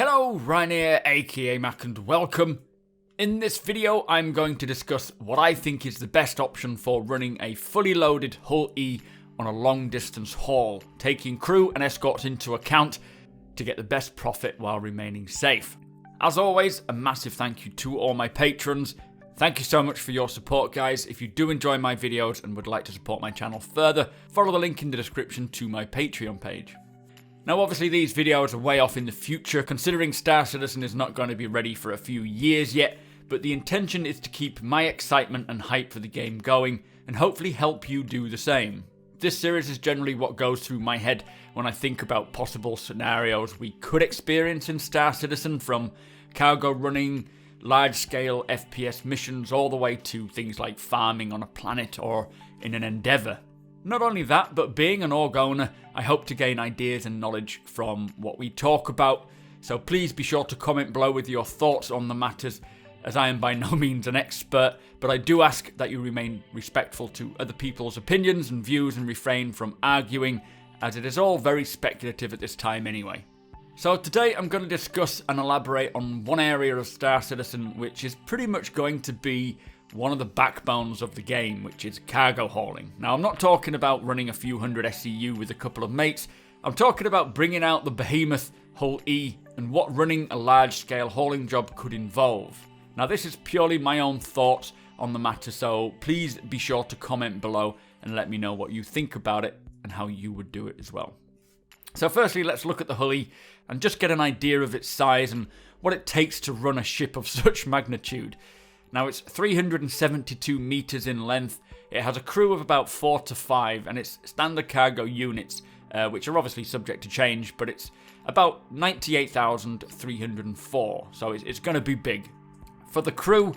Hello, Ryan here, aka Mac, and welcome. In this video, I'm going to discuss what I think is the best option for running a fully loaded Hull E on a long distance haul, taking crew and escorts into account to get the best profit while remaining safe. As always, a massive thank you to all my patrons. Thank you so much for your support, guys. If you do enjoy my videos and would like to support my channel further, follow the link in the description to my Patreon page. Now obviously these videos are way off in the future, considering Star Citizen is not going to be ready for a few years yet, but the intention is to keep my excitement and hype for the game going, and hopefully help you do the same. This series is generally what goes through my head when I think about possible scenarios we could experience in Star Citizen, from cargo running, large-scale FPS missions, all the way to things like farming on a planet or in an endeavour. Not only that, but being an org owner, I hope to gain ideas and knowledge from what we talk about, so please be sure to comment below with your thoughts on the matters, as I am by no means an expert, but I do ask that you remain respectful to other people's opinions and views and refrain from arguing, as it is all very speculative at this time anyway. So today I'm going to discuss and elaborate on one area of Star Citizen which is pretty much going to be one of the backbones of the game, which is cargo hauling. Now I'm not talking about running a few hundred SCU with a couple of mates, I'm talking about bringing out the behemoth Hull E and what running a large scale hauling job could involve. Now this is purely my own thoughts on the matter, so please be sure to comment below and let me know what you think about it and how you would do it as well. So firstly, let's look at the Hull E and just get an idea of its size and what it takes to run a ship of such magnitude. Now it's 372 meters in length, it has a crew of about 4 to 5 and its standard cargo units, which are obviously subject to change, but it's about 98,304, so it's going to be big. For the crew,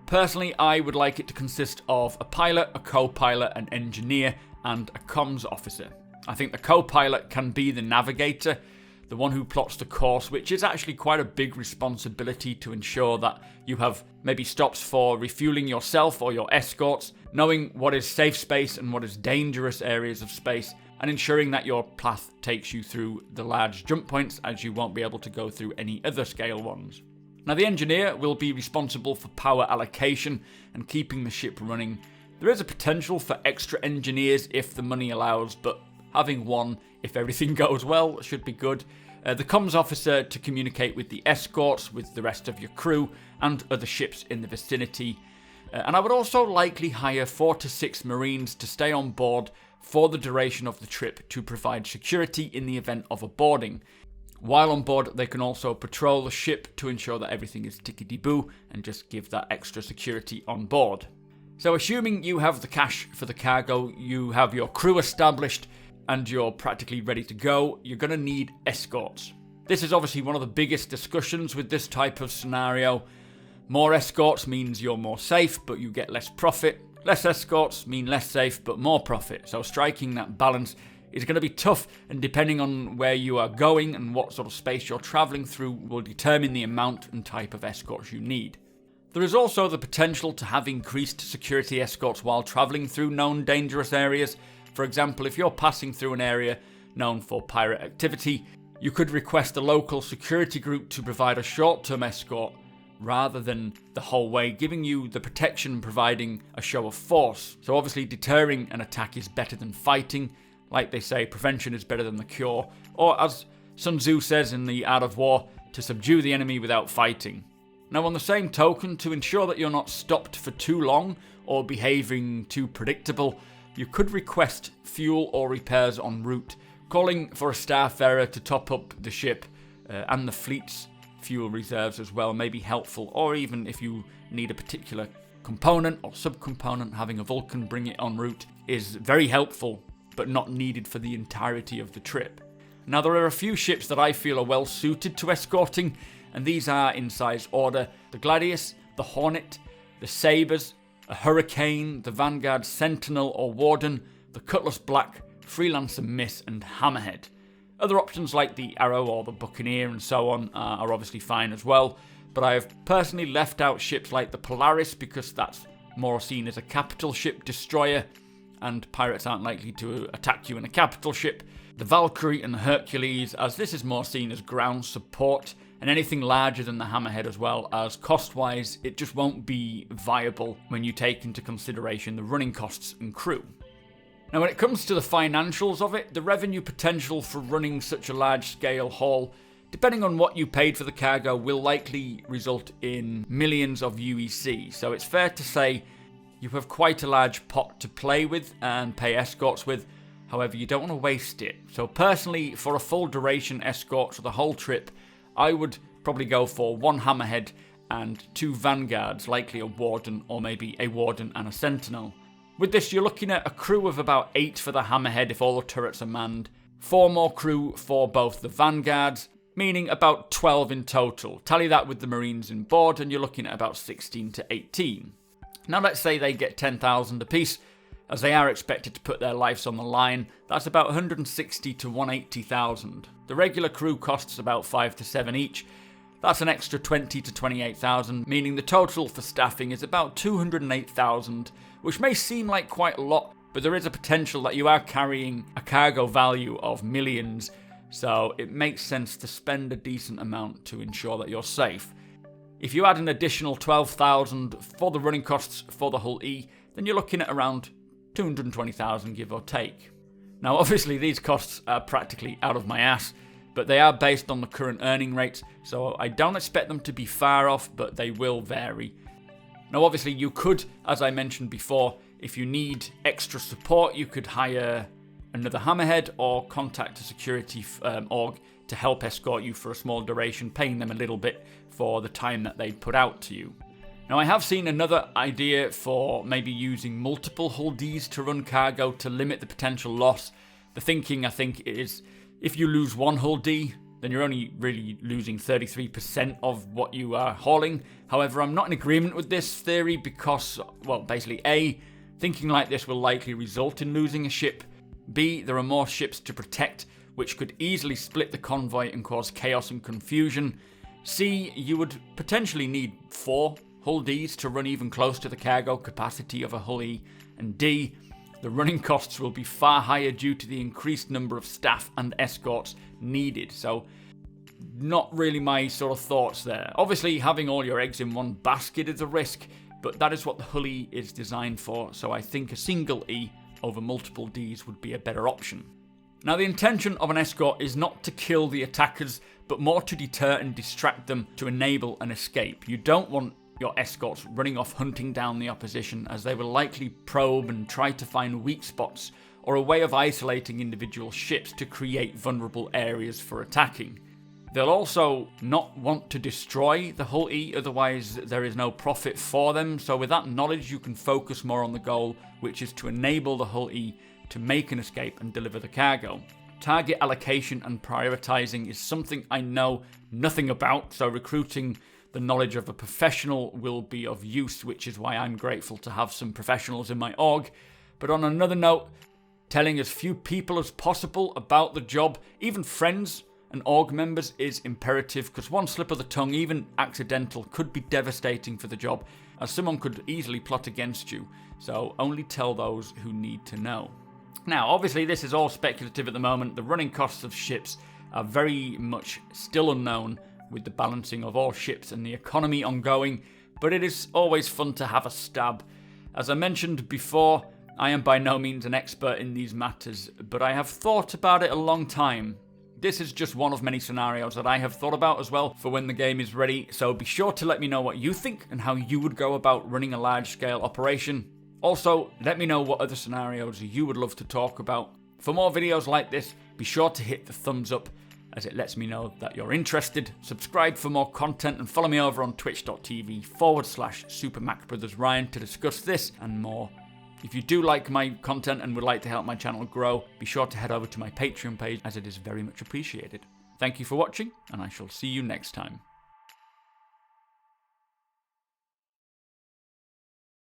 personally I would like it to consist of a pilot, a co-pilot, an engineer and a comms officer. I think the co-pilot can be the navigator, the one who plots the course, which is actually quite a big responsibility to ensure that you have maybe stops for refueling yourself or your escorts, knowing what is safe space and what is dangerous areas of space, and ensuring that your path takes you through the large jump points, as you won't be able to go through any other scale ones. Now the engineer will be responsible for power allocation and keeping the ship running. There is a potential for extra engineers if the money allows, but having one, if everything goes well, should be good. The comms officer to communicate with the escorts, with the rest of your crew, and other ships in the vicinity. And I would also likely hire 4 to 6 Marines to stay on board for the duration of the trip to provide security in the event of a boarding. While on board, they can also patrol the ship to ensure that everything is tickety-boo and just give that extra security on board. So assuming you have the cash for the cargo, you have your crew established, and you're practically ready to go, you're going to need escorts. This is obviously one of the biggest discussions with this type of scenario. More escorts means you're more safe, but you get less profit. Less escorts mean less safe, but more profit. So striking that balance is going to be tough, and depending on where you are going and what sort of space you're traveling through will determine the amount and type of escorts you need. There is also the potential to have increased security escorts while traveling through known dangerous areas. For example, if you're passing through an area known for pirate activity, you could request a local security group to provide a short-term escort rather than the whole way, giving you the protection and providing a show of force. So obviously deterring an attack is better than fighting. Like they say, prevention is better than the cure. Or as Sun Tzu says in The Art of War, to subdue the enemy without fighting. Now on the same token, to ensure that you're not stopped for too long or behaving too predictable, you could request fuel or repairs en route, calling for a starfarer to top up the ship, and the fleet's fuel reserves as well may be helpful, or even if you need a particular component or subcomponent, having a Vulcan bring it en route is very helpful, but not needed for the entirety of the trip. Now there are a few ships that I feel are well suited to escorting, and these are in size order: the Gladius, the Hornet, the Sabres, a Hurricane, the Vanguard Sentinel or Warden, the Cutlass Black, Freelancer Miss and Hammerhead. Other options like the Arrow or the Buccaneer and so on are obviously fine as well, but I have personally left out ships like the Polaris because that's more seen as a capital ship destroyer, and pirates aren't likely to attack you in a capital ship. The Valkyrie and the Hercules, as this is more seen as ground support and anything larger than the hammerhead as well, as cost-wise it just won't be viable when you take into consideration the running costs and crew. Now when it comes to the financials of it, the revenue potential for running such a large-scale haul, depending on what you paid for the cargo, will likely result in millions of UEC, so it's fair to say you have quite a large pot to play with and pay escorts with. However, you don't want to waste it. So personally, for a full duration escort for the whole trip, I would probably go for 1 hammerhead and 2 vanguards, likely a warden or maybe a warden and a sentinel. With this, you're looking at a crew of about 8 for the hammerhead if all the turrets are manned, 4 more crew for both the vanguards, meaning about 12 in total. Tally that with the marines in board and you're looking at about 16 to 18. Now let's say they get 10,000 apiece, as they are expected to put their lives on the line. That's about 160 to 180,000. The regular crew costs about 5 to 7 each. That's an extra 20 to 28,000, meaning the total for staffing is about 208,000, which may seem like quite a lot, but there is a potential that you are carrying a cargo value of millions, so it makes sense to spend a decent amount to ensure that you're safe. If you add an additional 12,000 for the running costs for the hull E, then you're looking at around 220,000 give or take. Now obviously these costs are practically out of my ass, but they are based on the current earning rates, so I don't expect them to be far off, but they will vary. Now obviously you could, as I mentioned before, if you need extra support, you could hire another hammerhead or contact a security org to help escort you for a small duration, paying them a little bit for the time that they put out to you. Now I have seen another idea for maybe using multiple hull Ds to run cargo to limit the potential loss. The thinking, I think, is if you lose 1 hull D, then you're only really losing 33% of what you are hauling. However, I'm not in agreement with this theory because, well, basically A, thinking like this will likely result in losing a ship. B, there are more ships to protect, which could easily split the convoy and cause chaos and confusion. C, you would potentially need 4 hull Ds to run even close to the cargo capacity of a hull E. And D, the running costs will be far higher due to the increased number of staff and escorts needed. So, not really my sort of thoughts there. Obviously, having all your eggs in one basket is a risk, but that is what the hull E is designed for, so I think a single E over multiple Ds would be a better option. Now the intention of an escort is not to kill the attackers, but more to deter and distract them to enable an escape. You don't want your escorts running off hunting down the opposition, as they will likely probe and try to find weak spots or a way of isolating individual ships to create vulnerable areas for attacking. They'll also not want to destroy the hull E, otherwise there is no profit for them, so with that knowledge you can focus more on the goal, which is to enable the hull E to make an escape and deliver the cargo. Target allocation and prioritizing is something I know nothing about, so recruiting the knowledge of a professional will be of use, which is why I'm grateful to have some professionals in my org. But on another note, telling as few people as possible about the job, even friends and org members, is imperative, because one slip of the tongue, even accidental, could be devastating for the job, as someone could easily plot against you, so only tell those who need to know. Now obviously this is all speculative at the moment. The running costs of ships are very much still unknown, with the balancing of all ships and the economy ongoing, but it is always fun to have a stab. As I mentioned before, I am by no means an expert in these matters, but I have thought about it a long time. This is just one of many scenarios that I have thought about as well for when the game is ready, so be sure to let me know what you think and how you would go about running a large-scale operation. Also, let me know what other scenarios you would love to talk about. For more videos like this, be sure to hit the thumbs up, as it lets me know that you're interested. Subscribe for more content and follow me over on twitch.tv/supermacbrothers to discuss this and more. If you do like my content and would like to help my channel grow, be sure to head over to my Patreon page, as it is very much appreciated. Thank you for watching, and I shall see you next time.